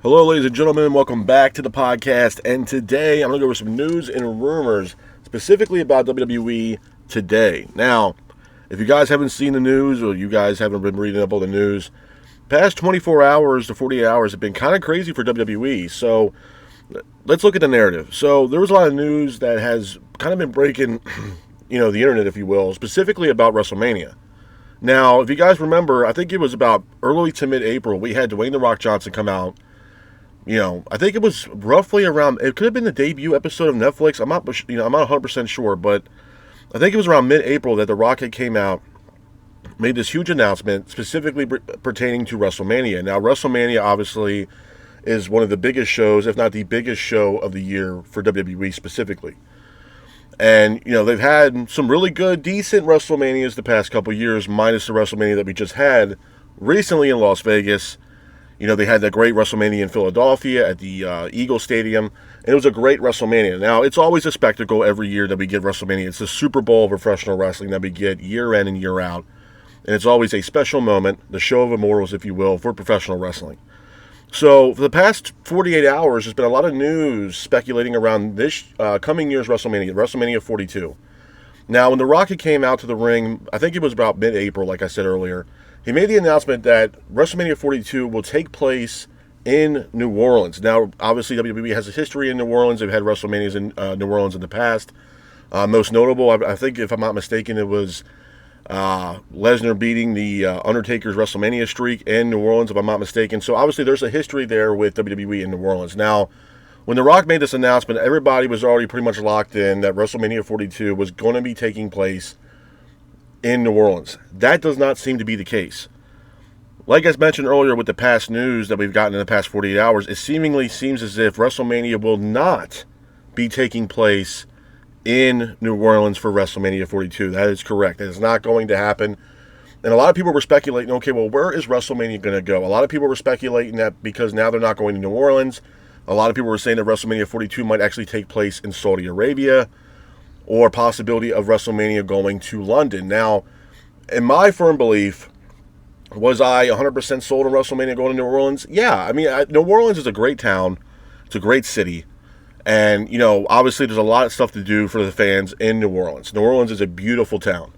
Hello, ladies and gentlemen. Welcome back to the podcast. And today I'm going to go over some news and rumors specifically about WWE today. Now, if you guys haven't seen the news or you guys haven't been reading up on the news, past 24 hours to 48 hours have been kind of crazy for WWE. So let's look at the narrative. So there was a lot of news that has kind of been breaking, the internet, if you will, specifically about WrestleMania. Now, if you guys remember, I think it was about early to mid-April, we had Dwayne "The Rock" Johnson come out. I think it was roughly around, it could have been the debut episode of Netflix. I'm not 100% sure, but I think it was around mid-April that The Rock had came out, made this huge announcement specifically pertaining to WrestleMania. Now, WrestleMania obviously is one of the biggest shows, if not the biggest show of the year for WWE specifically. And, they've had some really good, decent WrestleManias the past couple years, minus the WrestleMania that we just had recently in Las Vegas. They had that great WrestleMania in Philadelphia at the Eagle Stadium, and it was a great WrestleMania. Now, it's always a spectacle every year that we get WrestleMania. It's the Super Bowl of professional wrestling that we get year in and year out, and it's always a special moment, the show of immortals, if you will, for professional wrestling. So, for the past 48 hours, there's been a lot of news speculating around this coming year's WrestleMania 42. Now, when The Rock came out to the ring, I think it was about mid-April, like I said earlier, he made the announcement that WrestleMania 42 will take place in New Orleans. Now, obviously, WWE has a history in New Orleans. They've had WrestleManias in New Orleans in the past. Most notable, I think, if I'm not mistaken, it was Lesnar beating the Undertaker's WrestleMania streak in New Orleans, if I'm not mistaken. So, obviously, there's a history there with WWE in New Orleans. Now, when The Rock made this announcement, everybody was already pretty much locked in that WrestleMania 42 was going to be taking place in New Orleans. That does not seem to be the case. Like I mentioned earlier with the past news that we've gotten in the past 48 hours, it seemingly seems as if WrestleMania will not be taking place in New Orleans for WrestleMania 42. That is correct. That is not going to happen. And a lot of people were speculating, okay, well, where is WrestleMania going to go? A lot of people were speculating that because now they're not going to New Orleans, a lot of people were saying that WrestleMania 42 might actually take place in Saudi Arabia, or possibility of WrestleMania going to London. Now, in my firm belief, was I 100% sold on WrestleMania going to New Orleans? Yeah, I mean, New Orleans is a great town. It's a great city. And, obviously there's a lot of stuff to do for the fans in New Orleans. New Orleans is a beautiful town.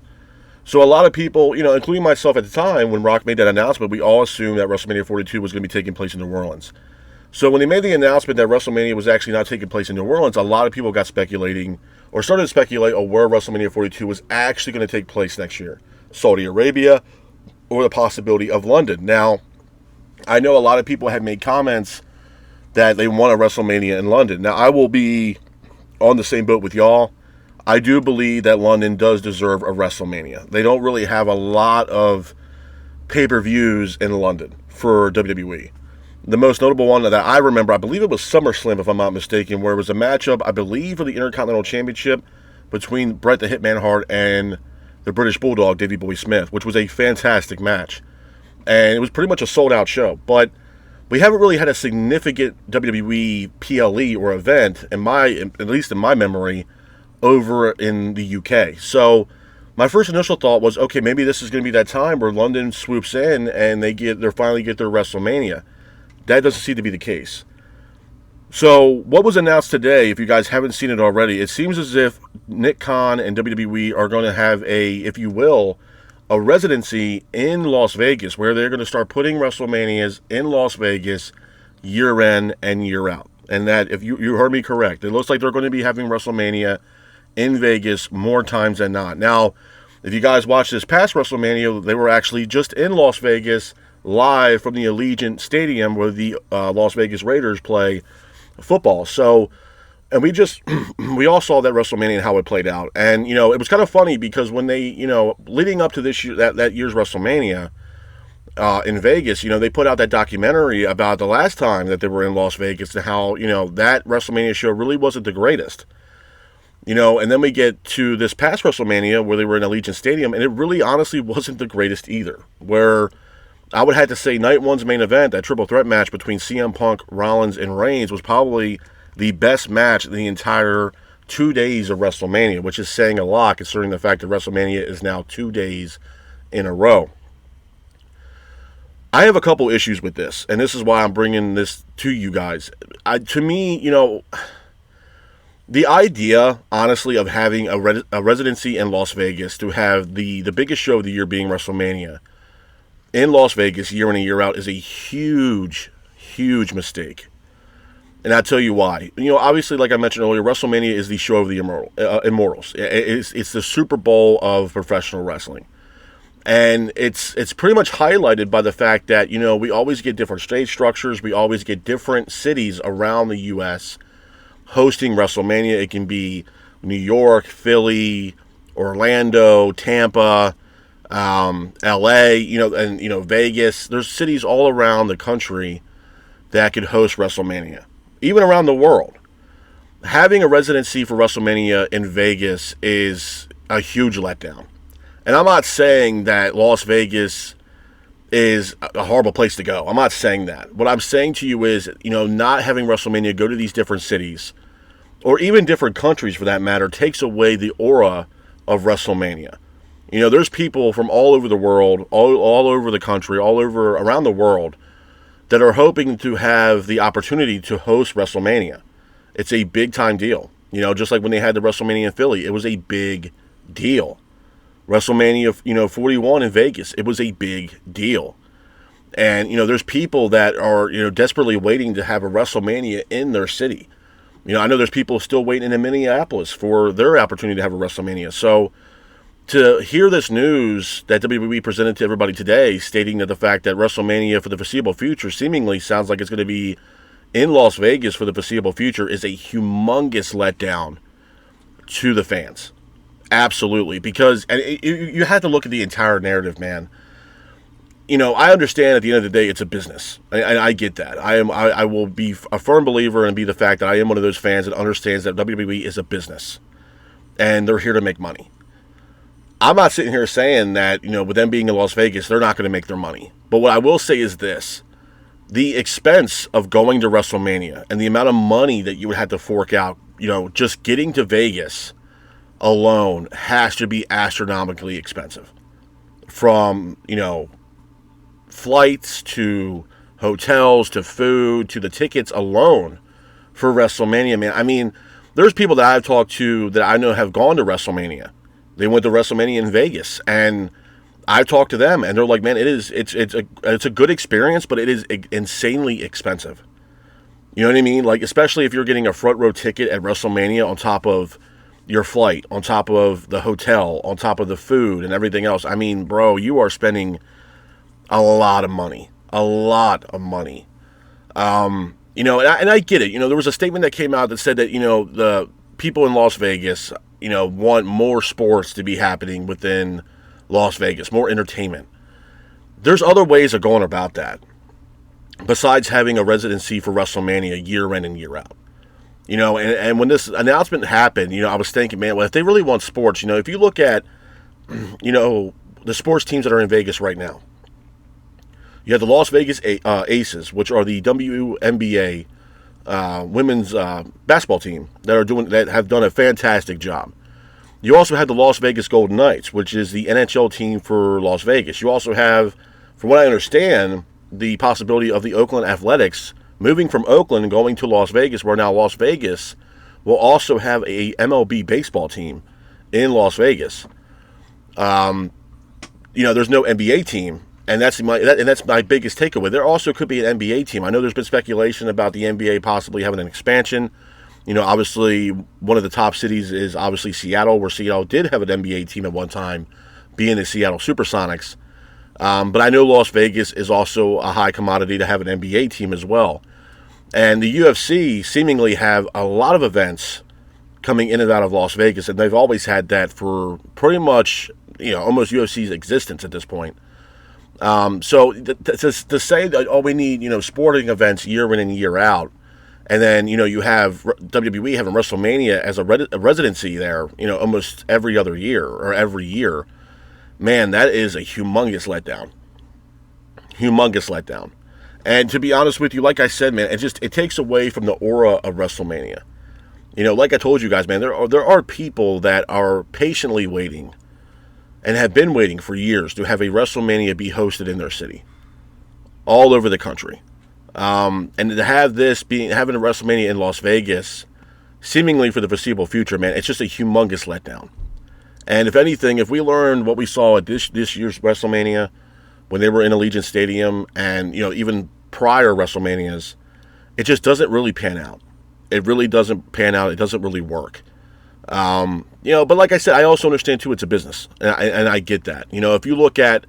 So a lot of people, including myself at the time, when Rock made that announcement, we all assumed that WrestleMania 42 was going to be taking place in New Orleans. So when he made the announcement that WrestleMania was actually not taking place in New Orleans, a lot of people got speculating, or started to speculate on where WrestleMania 42 was actually going to take place next year. Saudi Arabia, or the possibility of London. Now, I know a lot of people have made comments that they want a WrestleMania in London. Now, I will be on the same boat with y'all. I do believe that London does deserve a WrestleMania. They don't really have a lot of pay-per-views in London for WWE. The most notable one that I remember, I believe it was SummerSlam, if I'm not mistaken, where it was a matchup, I believe, for the Intercontinental Championship between Bret the Hitman Hart and the British Bulldog, Davey Boy Smith, which was a fantastic match. And it was pretty much a sold-out show. But we haven't really had a significant WWE PLE or event, at least in my memory, over in the UK. So my first initial thought was, okay, maybe this is going to be that time where London swoops in and they finally get their WrestleMania. That doesn't seem to be the case. So what was announced today, if you guys haven't seen it already, it seems as if Nick Khan and WWE are going to have if you will, a residency in Las Vegas where they're going to start putting WrestleManias in Las Vegas year in and year out. And that, if you heard me correct, it looks like they're going to be having WrestleMania in Vegas more times than not. Now, if you guys watched this past WrestleMania, they were actually just in Las Vegas live from the Allegiant Stadium where the Las Vegas Raiders play football. So, and we all saw that WrestleMania and how it played out. And, it was kind of funny because when they, leading up to this year, that year's WrestleMania in Vegas, they put out that documentary about the last time that they were in Las Vegas and how, that WrestleMania show really wasn't the greatest. And then we get to this past WrestleMania where they were in Allegiant Stadium, and it really honestly wasn't the greatest either. Where I would have to say night one's main event, that triple threat match between CM Punk, Rollins, and Reigns, was probably the best match in the entire 2 days of WrestleMania, which is saying a lot considering the fact that WrestleMania is now 2 days in a row. I have a couple issues with this, and this is why I'm bringing this to you guys. To me, the idea, honestly, of having a residency in Las Vegas to have the biggest show of the year being WrestleMania in Las Vegas year in and year out is a huge, huge mistake. And I'll tell you why. Obviously, like I mentioned earlier, WrestleMania is the show of the immortals. It's the Super Bowl of professional wrestling. And it's pretty much highlighted by the fact that, we always get different stage structures. We always get different cities around the U.S. hosting WrestleMania. It can be New York, Philly, Orlando, Tampa, L.A., and Vegas. There's cities all around the country that could host WrestleMania, even around the world. Having a residency for WrestleMania in Vegas is a huge letdown. And I'm not saying that Las Vegas is a horrible place to go. I'm not saying that. What I'm saying to you is, not having WrestleMania go to these different cities, or even different countries for that matter, takes away the aura of WrestleMania. There's people from all over the world, all over the country, all over around the world, that are hoping to have the opportunity to host WrestleMania. It's a big time deal. Just like when they had the WrestleMania in Philly, it was a big deal. WrestleMania, 41 in Vegas, it was a big deal. And, there's people that are, desperately waiting to have a WrestleMania in their city. I know there's people still waiting in Minneapolis for their opportunity to have a WrestleMania. So to hear this news that WWE presented to everybody today, stating that the fact that WrestleMania for the foreseeable future seemingly sounds like it's going to be in Las Vegas for the foreseeable future, is a humongous letdown to the fans. Absolutely, because you have to look at the entire narrative, man. I understand at the end of the day it's a business, and I get that. I will be a firm believer and be the fact that I am one of those fans that understands that WWE is a business, and they're here to make money. I'm not sitting here saying that, with them being in Las Vegas, they're not going to make their money. But what I will say is this: the expense of going to WrestleMania and the amount of money that you would have to fork out, just getting to Vegas alone has to be astronomically expensive. From, flights to hotels to food to the tickets alone for WrestleMania, man. I mean, there's people that I've talked to that I know have gone to WrestleMania. They went to WrestleMania in Vegas, and I've talked to them, and they're like, man, it's a good experience, but it is insanely expensive. You know what I mean? Like, especially if you're getting a front row ticket at WrestleMania on top of your flight, on top of the hotel, on top of the food and everything else. I mean, bro, you are spending a lot of money. A lot of money. And I get it. There was a statement that came out that said that, the people in Las Vegas, want more sports to be happening within Las Vegas, more entertainment. There's other ways of going about that besides having a residency for WrestleMania year in and year out. And when this announcement happened, I was thinking, man, well, if they really want sports, if you look at, the sports teams that are in Vegas right now, you have the Las Vegas Aces, which are the WNBA women's basketball team that have done a fantastic job. You also have the Las Vegas Golden Knights, which is the NHL team for Las Vegas. You also have, from what I understand, the possibility of the Oakland Athletics moving from Oakland and going to Las Vegas, where now Las Vegas will also have a MLB baseball team in Las Vegas. There's no NBA team, and that's my biggest takeaway. There also could be an NBA team. I know there's been speculation about the NBA possibly having an expansion. Obviously, one of the top cities is obviously Seattle, where Seattle did have an NBA team at one time, being the Seattle Supersonics. But I know Las Vegas is also a high commodity to have an NBA team as well. And the UFC seemingly have a lot of events coming in and out of Las Vegas, and they've always had that for pretty much, almost UFC's existence at this point. So to say that, we need, sporting events year in and year out, and then, you have WWE having WrestleMania as a residency there, almost every other year or every year, man, that is a humongous letdown. Humongous letdown. And to be honest with you, like I said, man, it takes away from the aura of WrestleMania. Like I told you guys, man, there are people that are patiently waiting and have been waiting for years to have a WrestleMania be hosted in their city. all over the country. And to have having a WrestleMania in Las Vegas, seemingly for the foreseeable future, man, it's just a humongous letdown. And if anything, if we learned what we saw at this year's WrestleMania when they were in Allegiant Stadium, and even prior WrestleManias, it just doesn't really pan out. It really doesn't pan out. It doesn't really work. But like I said, I also understand too it's a business, and I get that. If you look at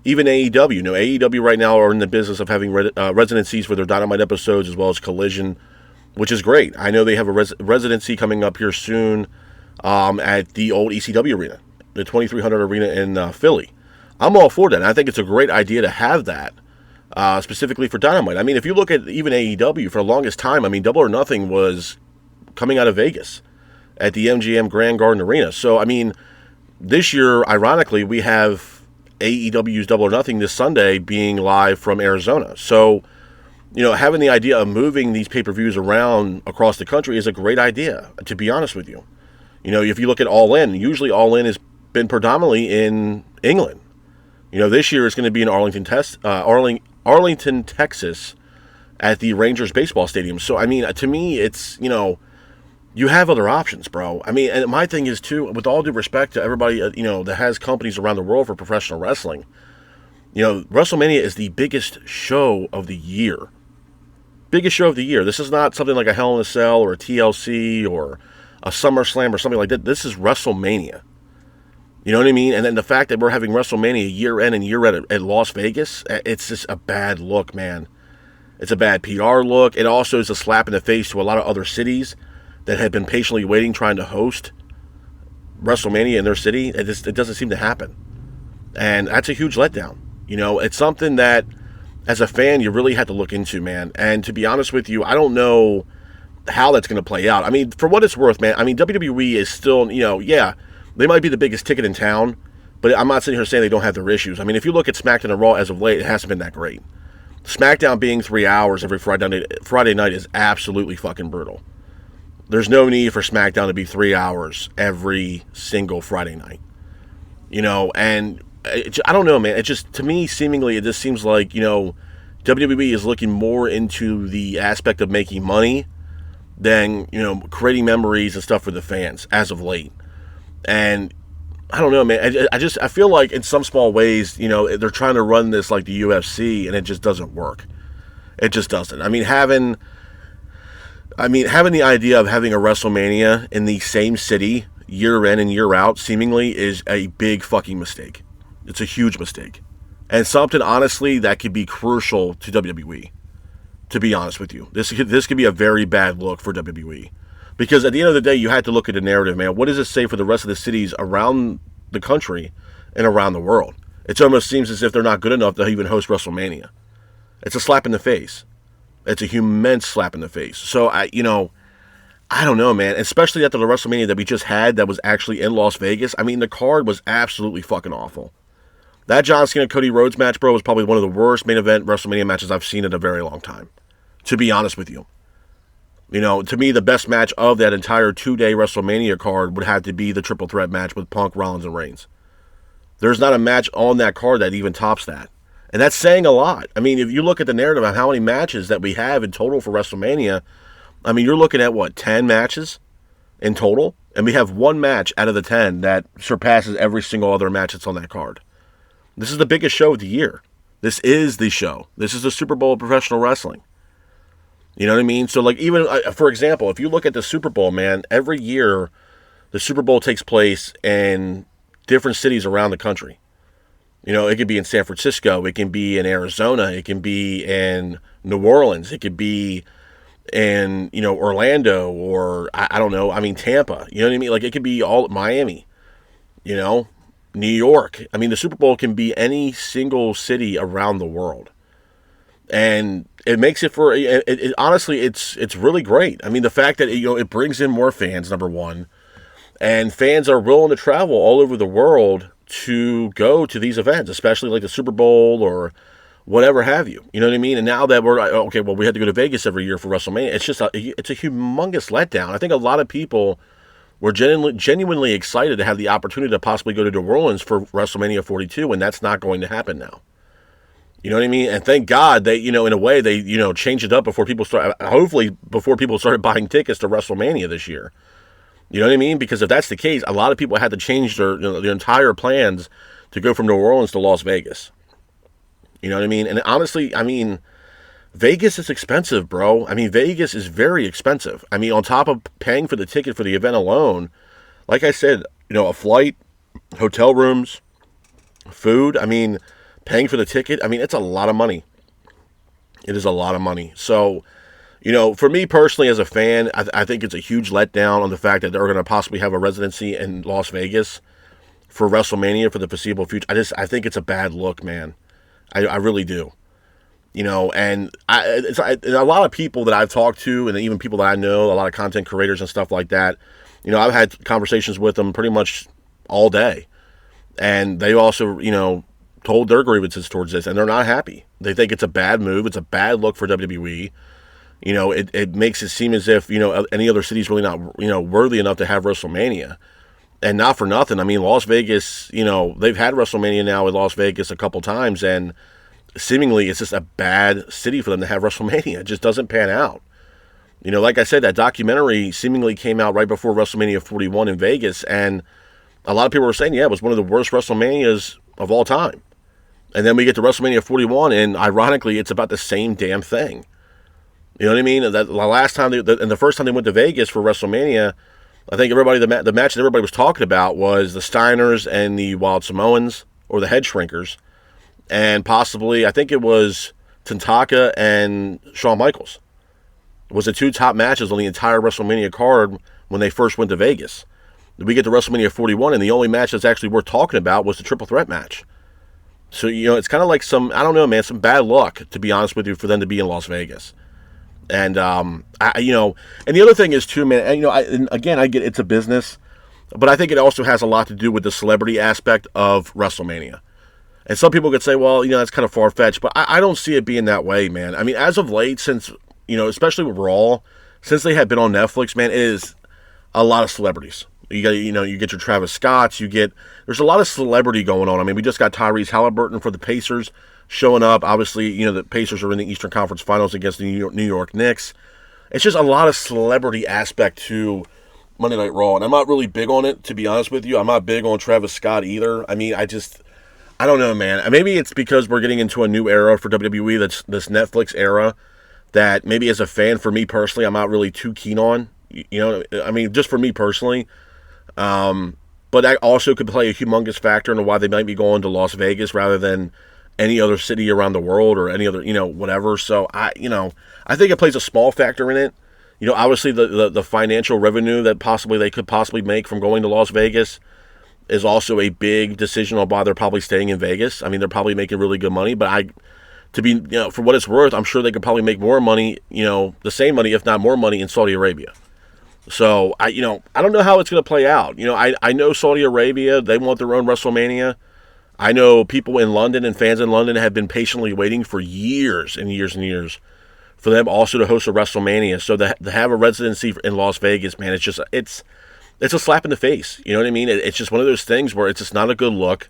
even AEW, AEW right now are in the business of having residencies for their Dynamite episodes as well as Collision, which is great. I know they have a residency coming up here soon at the old ECW arena, the 2300 arena in Philly. I'm all for that. And I think it's a great idea to have that specifically for Dynamite. I mean, if you look at even AEW, for the longest time, I mean, Double or Nothing was coming out of Vegas at the MGM Grand Garden Arena. So, I mean, this year, ironically, we have AEW's Double or Nothing this Sunday being live from Arizona. So, having the idea of moving these pay-per-views around across the country is a great idea, to be honest with you. If you look at All In, usually All In has been predominantly in England. This year it's going to be in Arlington, Texas at the Rangers baseball stadium. So, I mean, to me, it's, you have other options, bro. I mean, and my thing is, too, with all due respect to everybody, that has companies around the world for professional wrestling, WrestleMania is the biggest show of the year. Biggest show of the year. This is not something like a Hell in a Cell or a TLC or a SummerSlam or something like that. This is WrestleMania. You know what I mean? And then the fact that we're having WrestleMania year in and year out at Las Vegas, it's just a bad look, man. It's a bad PR look. It also is a slap in the face to a lot of other cities that have been patiently waiting, trying to host WrestleMania in their city. It doesn't seem to happen. And that's a huge letdown. It's something that, as a fan, you really have to look into, man. And to be honest with you, I don't know how that's going to play out. I mean, for what it's worth, man, I mean, WWE is still, they might be the biggest ticket in town, but I'm not sitting here saying they don't have their issues. I mean, if you look at SmackDown and Raw as of late, it hasn't been that great. SmackDown being 3 hours every Friday night is absolutely fucking brutal. There's no need for SmackDown to be 3 hours every single Friday night. And I don't know, man. It just, to me, seemingly, it just seems like, WWE is looking more into the aspect of making money than, creating memories and stuff for the fans as of late. And I don't know, man. I feel like in some small ways, they're trying to run this like the UFC, and it just doesn't work. It just doesn't. I mean, having the idea of having a WrestleMania in the same city year in and year out seemingly is a big fucking mistake. It's a huge mistake. And something, honestly, that could be crucial to WWE, to be honest with you. This could be a very bad look for WWE. Because at the end of the day, you have to look at the narrative, man. What does it say for the rest of the cities around the country and around the world? It almost seems as if they're not good enough to even host WrestleMania. It's a slap in the face. It's a immense slap in the face. So, I don't know, man. Especially after the WrestleMania that we just had that was actually in Las Vegas. I mean, the card was absolutely fucking awful. That John Cena Cody Rhodes match, bro, was probably one of the worst main event WrestleMania matches I've seen in a very long time. To be honest with you. To me, the best match of that entire 2-day WrestleMania card would have to be the triple threat match with Punk, Rollins, and Reigns. There's not a match on that card that even tops that. And that's saying a lot. I mean, if you look at the narrative of how many matches that we have in total for WrestleMania, I mean, you're looking at, 10 matches in total? And we have one match out of the 10 that surpasses every single other match that's on that card. This is the biggest show of the year. This is the show. This is the Super Bowl of professional wrestling. You know what I mean? So, even, for example, if you look at the Super Bowl, man, every year the Super Bowl takes place in different cities around the country. It could be in San Francisco. It can be in Arizona. It can be in New Orleans. It could be in, Orlando or, I don't know, Tampa. You know what I mean? It could be all Miami, New York. I mean, the Super Bowl can be any single city around the world. And it makes it for, honestly, it's really great. I mean, the fact that, it brings in more fans, number one. And fans are willing to travel all over the world to go to these events, especially like the Super Bowl or whatever have you. You know what I mean? And now that we're, okay, well, we had to go to Vegas every year for WrestleMania. It's a humongous letdown. I think a lot of people were genuinely excited to have the opportunity to possibly go to New Orleans for WrestleMania 42, and that's not going to happen now. You know what I mean? And thank God they, in a way, they, changed it up before people start, hopefully before people started buying tickets to WrestleMania this year. You know what I mean? Because if that's the case, a lot of people had to change their entire plans to go from New Orleans to Las Vegas. You know what I mean? And honestly, I mean, Vegas is expensive, bro. I mean, Vegas is very expensive. I mean, on top of paying for the ticket for the event alone, like I said, a flight, hotel rooms, food, I mean, paying for the ticket, I mean, it's a lot of money. It is a lot of money. So, for me personally as a fan, I think it's a huge letdown on the fact that they're going to possibly have a residency in Las Vegas for WrestleMania for the foreseeable future. I think it's a bad look, man. I really do. And a lot of people that I've talked to, and even people that I know, a lot of content creators and stuff like that, I've had conversations with them pretty much all day. And they also, told their grievances towards this, and they're not happy. They think it's a bad move. It's a bad look for WWE. It makes it seem as if, any other city's really not, worthy enough to have WrestleMania. And not for nothing. I mean, Las Vegas, they've had WrestleMania now in Las Vegas a couple times, and seemingly it's just a bad city for them to have WrestleMania. It just doesn't pan out. Like I said, that documentary seemingly came out right before WrestleMania 41 in Vegas, and a lot of people were saying, yeah, it was one of the worst WrestleManias of all time. And then we get to WrestleMania 41, and ironically, it's about the same damn thing. You know what I mean? The last time, and the first time they went to Vegas for WrestleMania, I think the match that everybody was talking about was the Steiners and the Wild Samoans, or the Head Shrinkers, and possibly, I think it was Tantaka and Shawn Michaels. It was the two top matches on the entire WrestleMania card when they first went to Vegas. We get to WrestleMania 41, and the only match that's actually worth talking about was the triple threat match. So, it's kind of like some bad luck, to be honest with you, for them to be in Las Vegas. And, and the other thing is, too, man, I get it's a business, but I think it also has a lot to do with the celebrity aspect of WrestleMania. And some people could say, well, that's kind of far-fetched, but I don't see it being that way, man. I mean, as of late, since, especially with Raw, since they have been on Netflix, man, it is a lot of celebrities. You got, you get your Travis Scotts, there's a lot of celebrity going on. I mean, we just got Tyrese Halliburton for the Pacers showing up. Obviously, the Pacers are in the Eastern Conference Finals against the New York Knicks. It's just a lot of celebrity aspect to Monday Night Raw, and I'm not really big on it, to be honest with you. I'm not big on Travis Scott either. I mean, I don't know, man. Maybe it's because we're getting into a new era for WWE, that's this Netflix era, that maybe as a fan, for me personally, I'm not really too keen on. I mean, just for me personally. But that also could play a humongous factor into why they might be going to Las Vegas rather than any other city around the world or any other, whatever. So I think it plays a small factor in it. Obviously the financial revenue that they could possibly make from going to Las Vegas is also a big decision on why they're probably staying in Vegas. I mean, they're probably making really good money, but for what it's worth, I'm sure they could probably make more money, the same money, if not more money, in Saudi Arabia. So, I don't know how it's going to play out. I know Saudi Arabia, they want their own WrestleMania. I know people in London and fans in London have been patiently waiting for years and years and years for them also to host a WrestleMania. So to have a residency in Las Vegas, man, it's a slap in the face. You know what I mean? It's just one of those things where it's just not a good look.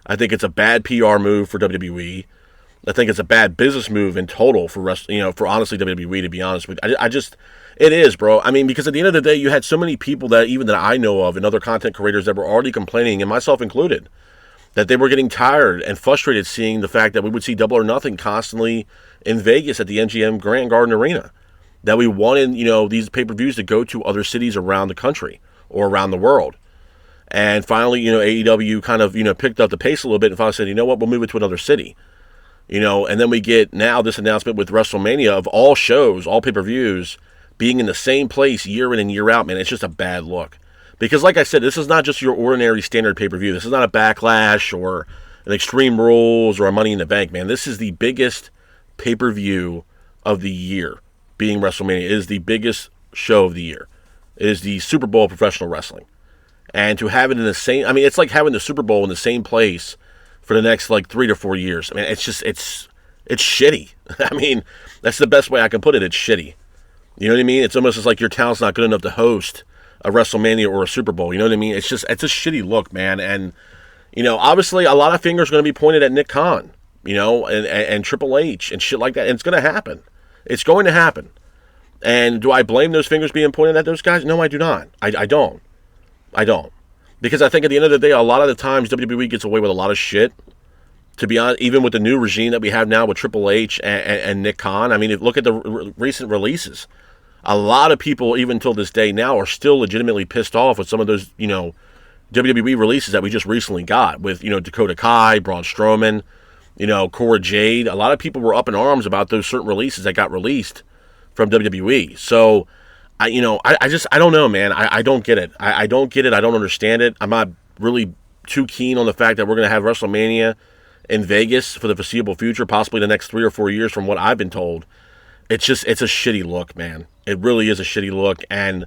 I think it's a bad PR move for WWE. I think it's a bad business move in total for honestly WWE, to be honest with you. It is, bro. I mean, because at the end of the day, you had so many people that I know of and other content creators that were already complaining, and myself included, that they were getting tired and frustrated seeing the fact that we would see Double or Nothing constantly in Vegas at the MGM Grand Garden Arena. That we wanted, these pay-per-views to go to other cities around the country or around the world. And finally, AEW kind of, picked up the pace a little bit and finally said, you know what, we'll move it to another city. And then we get now this announcement with WrestleMania of all shows, all pay-per-views, being in the same place year in and year out, man. It's just a bad look. Because like I said, this is not just your ordinary standard pay-per-view. This is not a Backlash or an Extreme Rules or a Money in the Bank, man. This is the biggest pay-per-view of the year, being WrestleMania. It is the biggest show of the year. It is the Super Bowl of professional wrestling. And to have it in the same, I mean, it's like having the Super Bowl in the same place for the next, 3 to 4 years. I mean, it's shitty. I mean, that's the best way I can put it. It's shitty. You know what I mean? It's almost as like your talent's not good enough to host a WrestleMania or a Super Bowl. You know what I mean? It's a shitty look, man. And, obviously a lot of fingers are going to be pointed at Nick Khan. and Triple H and shit like that. And it's going to happen. It's going to happen. And do I blame those fingers being pointed at those guys? No, I do not. I don't. I don't. Because I think at the end of the day, a lot of the times WWE gets away with a lot of shit. To be honest, even with the new regime that we have now with Triple H and Nick Khan, I mean, look at the recent releases. A lot of people, even till this day now, are still legitimately pissed off with some of those, WWE releases that we just recently got with, Dakota Kai, Braun Strowman, Cora Jade. A lot of people were up in arms about those certain releases that got released from WWE. So, I don't know, man. I don't get it. I don't get it. I don't understand it. I'm not really too keen on the fact that we're going to have WrestleMania in Vegas for the foreseeable future, possibly the next 3 or 4 years from what I've been told. It's a shitty look, man. It really is a shitty look. And,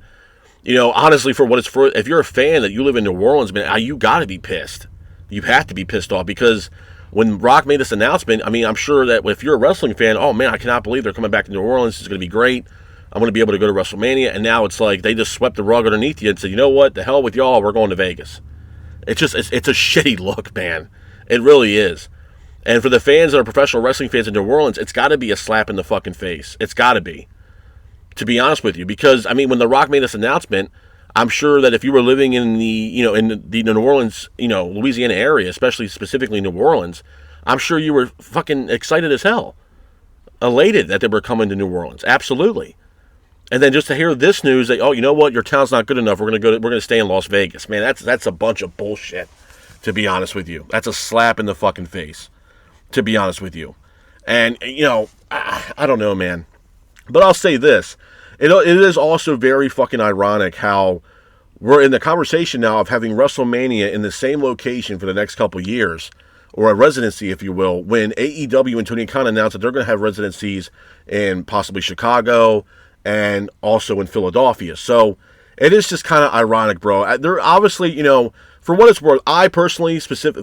honestly, for what it's for, if you're a fan that you live in New Orleans, man, you got to be pissed. You have to be pissed off because when Rock made this announcement, I mean, I'm sure that if you're a wrestling fan, oh, man, I cannot believe they're coming back to New Orleans. It's going to be great. I'm going to be able to go to WrestleMania. And now it's like they just swept the rug underneath you and said, you know what? The hell with y'all. We're going to Vegas. It's a shitty look, man. It really is. And for the fans that are professional wrestling fans in New Orleans, it's got to be a slap in the fucking face. It's got to be. To be honest with you. Because, I mean, when The Rock made this announcement, I'm sure that if you were living in the New Orleans, Louisiana area, especially specifically New Orleans, I'm sure you were fucking excited as hell. Elated that they were coming to New Orleans. Absolutely. And then just to hear this news that, oh, you know what, your town's not good enough, we're gonna stay in Las Vegas. Man, that's a bunch of bullshit, to be honest with you. That's a slap in the fucking face, to be honest with you. And, I don't know, man. But I'll say this. It is also very fucking ironic how we're in the conversation now of having WrestleMania in the same location for the next couple of years, or a residency, if you will, when AEW and Tony Khan announced that they're going to have residencies in possibly Chicago and also in Philadelphia. So it is just kind of ironic, bro. They're obviously, for what it's worth,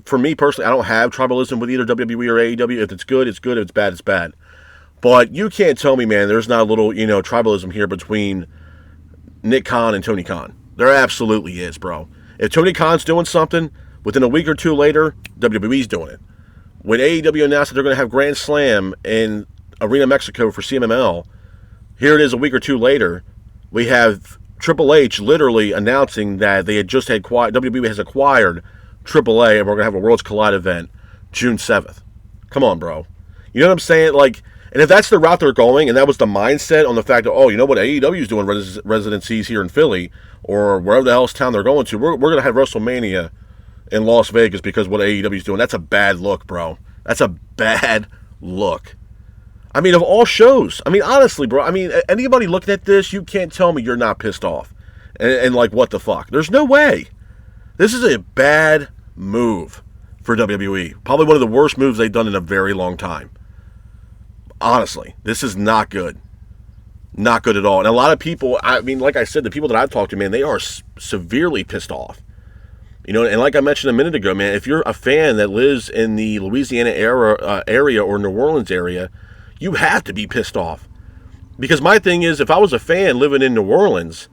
for me personally, I don't have tribalism with either WWE or AEW. If it's good, it's good. If it's bad, it's bad. But you can't tell me, man, there's not a little, tribalism here between Nick Khan and Tony Khan. There absolutely is, bro. If Tony Khan's doing something, within a week or two later, WWE's doing it. When AEW announced that they're going to have Grand Slam in Arena Mexico for CMLL, here it is a week or two later, we have Triple H literally announcing that WWE has acquired AAA and we're going to have a Worlds Collide event June 7th. Come on, bro. You know what I'm saying? Like, and if that's the route they're going, and that was the mindset on the fact that, oh, you know what, AEW is doing residencies here in Philly, or wherever the hell's town they're going to, we're going to have WrestleMania in Las Vegas because what AEW is doing. That's a bad look, bro. That's a bad look. I mean, of all shows. I mean, honestly, bro. I mean, anybody looking at this, you can't tell me you're not pissed off. And like, what the fuck? There's no way. This is a bad move for WWE. Probably one of the worst moves they've done in a very long time. Honestly, this is not good. Not good at all. And a lot of people, I mean, like I said, the people that I've talked to, man, they are severely pissed off. And like I mentioned a minute ago, man, if you're a fan that lives in the Louisiana area or New Orleans area, you have to be pissed off. Because my thing is, if I was a fan living in New Orleans,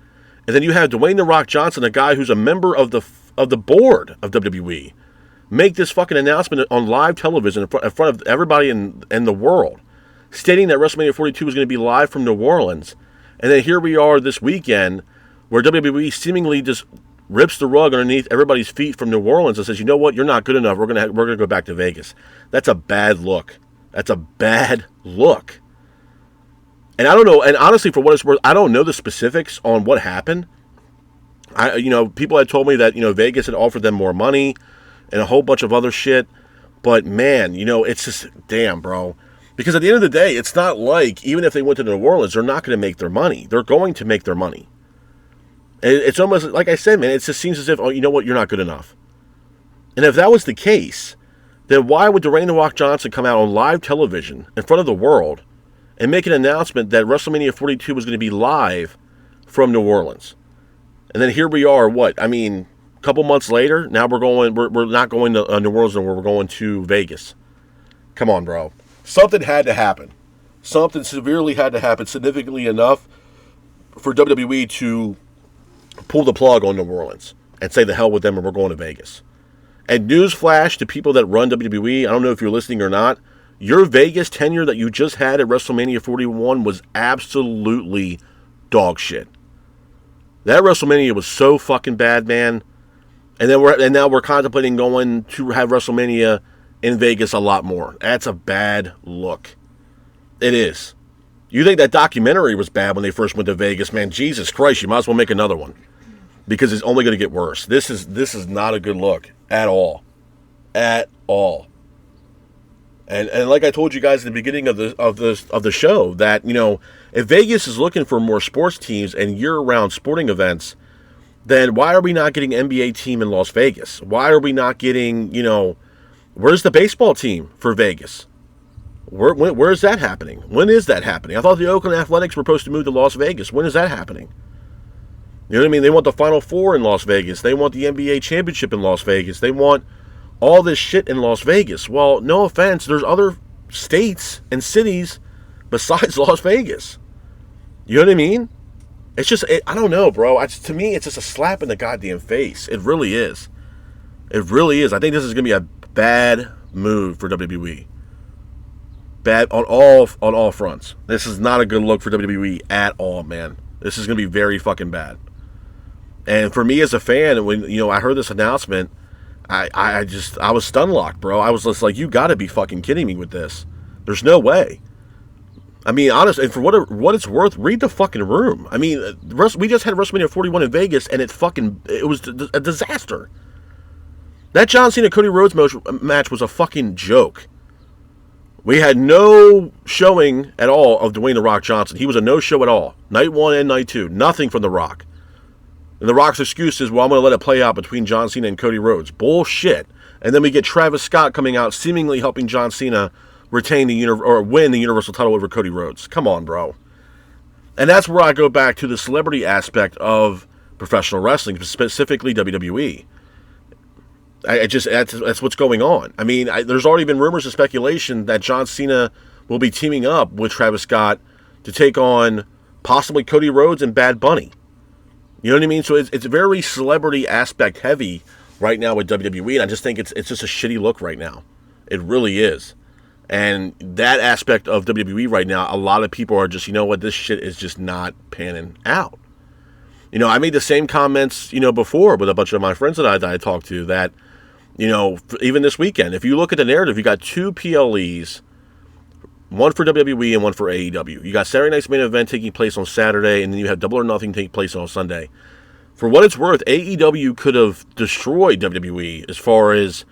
and then you have Dwayne "The Rock" Johnson, a guy who's a member of the board of WWE, make this fucking announcement on live television in front of everybody in the world, stating that WrestleMania 42 was going to be live from New Orleans, and then here we are this weekend, where WWE seemingly just rips the rug underneath everybody's feet from New Orleans and says, you know what, you're not good enough, we're gonna go back to Vegas. That's a bad look. That's a bad look. And I don't know, and honestly, for what it's worth, I don't know the specifics on what happened. People had told me that, Vegas had offered them more money and a whole bunch of other shit. But man, it's just, damn, bro. Because at the end of the day, it's not like, even if they went to New Orleans, they're not going to make their money. They're going to make their money. It's almost, like I said, man, it just seems as if, oh, you know what, you're not good enough. And if that was the case, then why would Dwayne "The Rock" Johnson come out on live television in front of the world and make an announcement that WrestleMania 42 was going to be live from New Orleans? And then here we are, a couple months later, now we're not going to New Orleans anymore, we're going to Vegas. Come on, bro. Something had to happen. Something severely had to happen, significantly enough for WWE to pull the plug on New Orleans and say the hell with them and we're going to Vegas. And newsflash to people that run WWE, I don't know if you're listening or not, Your Vegas tenure that you just had at WrestleMania 41 was absolutely dog shit. That WrestleMania was so fucking bad, man. And now we're contemplating going to have WrestleMania in Vegas a lot more. That's a bad look. It is. You think that documentary was bad when they first went to Vegas, man? Jesus Christ, you might as well make another one, because it's only going to get worse. This is not a good look at all, at all. And like I told you guys at the beginning of the show, that, you know, if Vegas is looking for more sports teams and year-round sporting events, then why are we not getting NBA team in Las Vegas? Why are we not getting, you know, where's the baseball team for Vegas? Where is that happening? When is that happening? I thought the Oakland Athletics were supposed to move to Las Vegas. When is that happening? You know what I mean? They want the Final Four in Las Vegas. They want the NBA championship in Las Vegas. They want all this shit in Las Vegas. Well, no offense, there's other states and cities besides Las Vegas. You know what I mean? It's just, I don't know, bro. To me, it's just a slap in the goddamn face. It really is. It really is. I think this is going to be a bad move for WWE. Bad on all fronts. This is not a good look for WWE at all, man. This is going to be very fucking bad. And for me as a fan, when, you know, I heard this announcement, I was stun-locked, bro. I was just like, you got to be fucking kidding me with this. There's no way. I mean, honestly, and for what it's worth, read the fucking room. I mean, we just had WrestleMania 41 in Vegas, and it was a disaster. That John Cena Cody Rhodes match was a fucking joke. We had no showing at all of Dwayne "The Rock" Johnson. He was a no-show at all. Night 1 and night 2. Nothing from The Rock. And The Rock's excuse is, well, I'm going to let it play out between John Cena and Cody Rhodes. Bullshit. And then we get Travis Scott coming out, seemingly helping John Cena retain win the Universal title over Cody Rhodes. Come on, bro. And that's where I go back to the celebrity aspect of professional wrestling, specifically WWE. That's what's going on. I mean, there's already been rumors and speculation that John Cena will be teaming up with Travis Scott to take on possibly Cody Rhodes and Bad Bunny. You know what I mean? So it's very celebrity aspect heavy right now with WWE, and I just think it's just a shitty look right now. It really is. And that aspect of WWE right now, a lot of people are just, you know what, this shit is just not panning out. You know, I made the same comments, you know, before with a bunch of my friends that I talked to, that, you know, even this weekend, if you look at the narrative, you got two PLEs, one for WWE and one for AEW. You got Saturday Night's Main Event taking place on Saturday, and then you have Double or Nothing taking place on Sunday. For what it's worth, AEW could have destroyed WWE as far as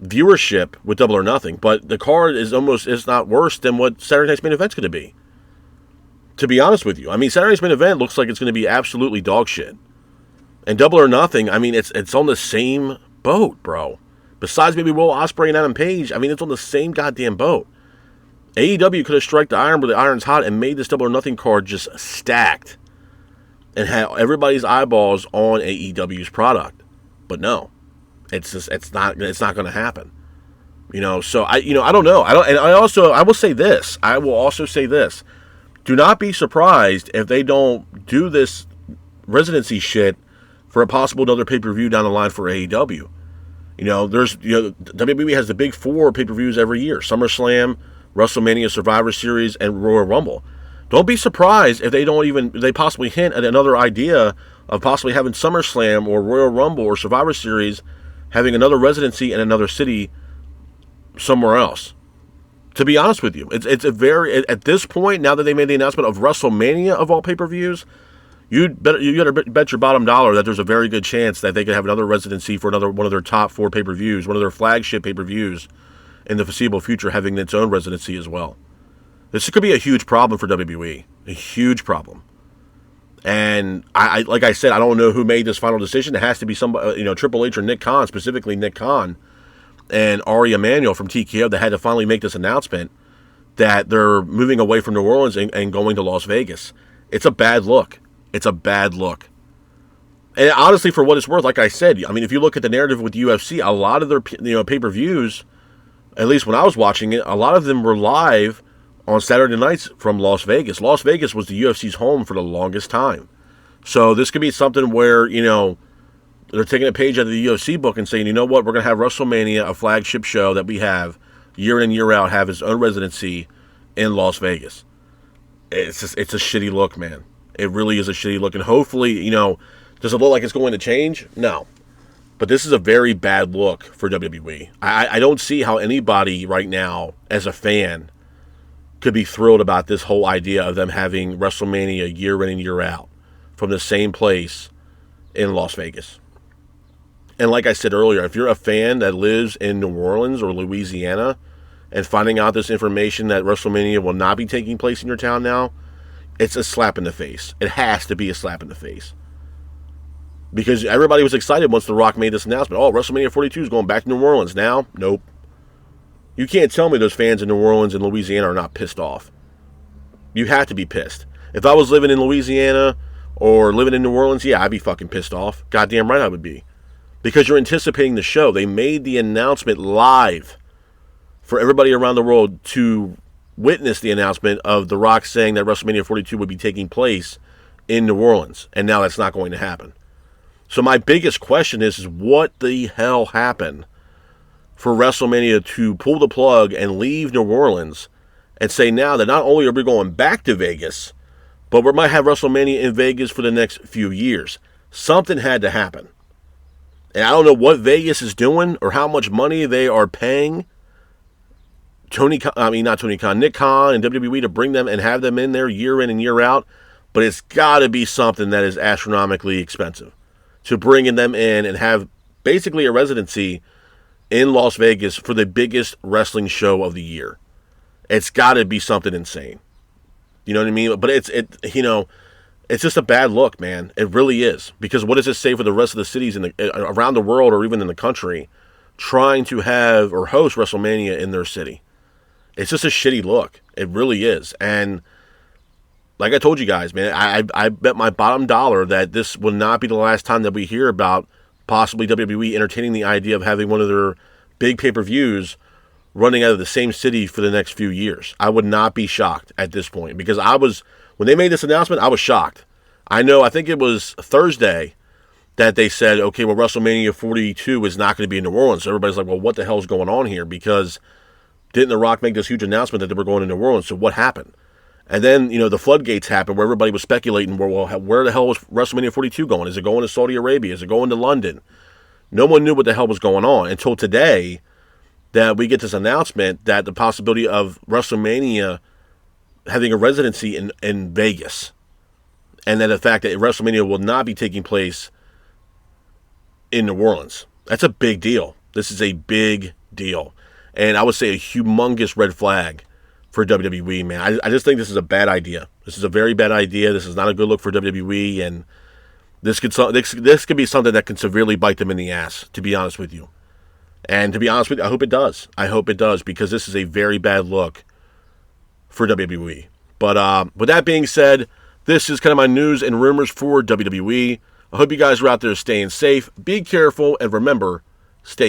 viewership with Double or Nothing, but the card is not worse than what Saturday Night's Main Event's going to be. To be honest with you, I mean, Saturday Night's Main Event looks like it's going to be absolutely dog shit, and Double or Nothing, I mean, it's on the same boat, bro. Besides maybe Will Ospreay and Adam Page, I mean, it's on the same goddamn boat. AEW could have struck the iron where the iron's hot and made this Double or Nothing card just stacked and had everybody's eyeballs on AEW's product, but no. It's not going to happen, you know. So I don't know. I will say this. I will also say this. Do not be surprised if they don't do this residency shit for a possible another pay-per-view down the line for AEW. You know, WWE has the big 4 pay-per-views every year: SummerSlam, WrestleMania, Survivor Series, and Royal Rumble. Don't be surprised if they possibly hint at another idea of possibly having SummerSlam or Royal Rumble or Survivor Series having another residency in another city somewhere else. To be honest with you, it's a very, at this point, now that they made the announcement of WrestleMania of all pay-per-views, you better bet your bottom dollar that there's a very good chance that they could have another residency for one of their top 4 pay-per-views, one of their flagship pay-per-views in the foreseeable future, having its own residency as well. This could be a huge problem for WWE, a huge problem. And I like I said, I don't know who made this final decision. It has to be somebody, you know, Triple H or Nick Khan, specifically Nick Khan and Ari Emanuel from TKO, that had to finally make this announcement that they're moving away from New Orleans and going to Las Vegas. It's a bad look. It's a bad look. And honestly, for what it's worth, like I said, I mean, if you look at the narrative with the UFC, a lot of their, you know, pay-per-views, at least when I was watching it, a lot of them were live on Saturday nights from Las Vegas. Las Vegas was the UFC's home for the longest time. So this could be something where, you know, they're taking a page out of the UFC book and saying, you know what, we're going to have WrestleMania, a flagship show that we have year in and year out, have his own residency in Las Vegas. It's a shitty look, man. It really is a shitty look. And hopefully, does it look like it's going to change? No. But this is a very bad look for WWE. I don't see how anybody right now, as a fan, could be thrilled about this whole idea of them having WrestleMania year in and year out from the same place in Las Vegas. And like I said earlier, if you're a fan that lives in New Orleans or Louisiana and finding out this information that WrestleMania will not be taking place in your town now, it's a slap in the face. It has to be a slap in the face. Because everybody was excited once The Rock made this announcement. Oh, WrestleMania 42 is going back to New Orleans now. Nope. You can't tell me those fans in New Orleans and Louisiana are not pissed off. You have to be pissed. If I was living in Louisiana or living in New Orleans, yeah, I'd be fucking pissed off. Goddamn right I would be. Because you're anticipating the show. They made the announcement live for everybody around the world to witness the announcement of The Rock saying that WrestleMania 42 would be taking place in New Orleans. And now that's not going to happen. So my biggest question is what the hell happened for WrestleMania to pull the plug and leave New Orleans and say now that not only are we going back to Vegas, but we might have WrestleMania in Vegas for the next few years. Something had to happen. And I don't know what Vegas is doing or how much money they are paying Nick Khan and WWE to bring them and have them in there year in and year out. But it's got to be something that is astronomically expensive to bring them in and have basically a residency in Las Vegas for the biggest wrestling show of the year. It's got to be something insane. You know what I mean? But it's just a bad look, man. It really is. Because what does it say for the rest of the cities around the world or even in the country trying to have or host WrestleMania in their city? It's just a shitty look. It really is. And like I told you guys, man, I bet my bottom dollar that this will not be the last time that we hear about possibly WWE entertaining the idea of having one of their big pay-per-views running out of the same city for the next few years. I would not be shocked at this point because when they made this announcement, I was shocked. I think it was Thursday that they said, okay, well, WrestleMania 42 is not going to be in New Orleans. So everybody's like, well, what the hell is going on here? Because didn't The Rock make this huge announcement that they were going to New Orleans? So what happened? And then, the floodgates happened where everybody was speculating, where the hell was WrestleMania 42 going? Is it going to Saudi Arabia? Is it going to London? No one knew what the hell was going on until today that we get this announcement that the possibility of WrestleMania having a residency in Vegas. And then the fact that WrestleMania will not be taking place in New Orleans. That's a big deal. This is a big deal. And I would say a humongous red flag for WWE, man. I just think this is a bad idea. This is a very bad idea. This is not a good look for WWE, and this could be something that can severely bite them in the ass, to be honest with you. And to be honest with you, I hope it does. I hope it does, because this is a very bad look for WWE. But with that being said, this is kind of my news and rumors for WWE. I hope you guys are out there staying safe. Be careful, and remember, stay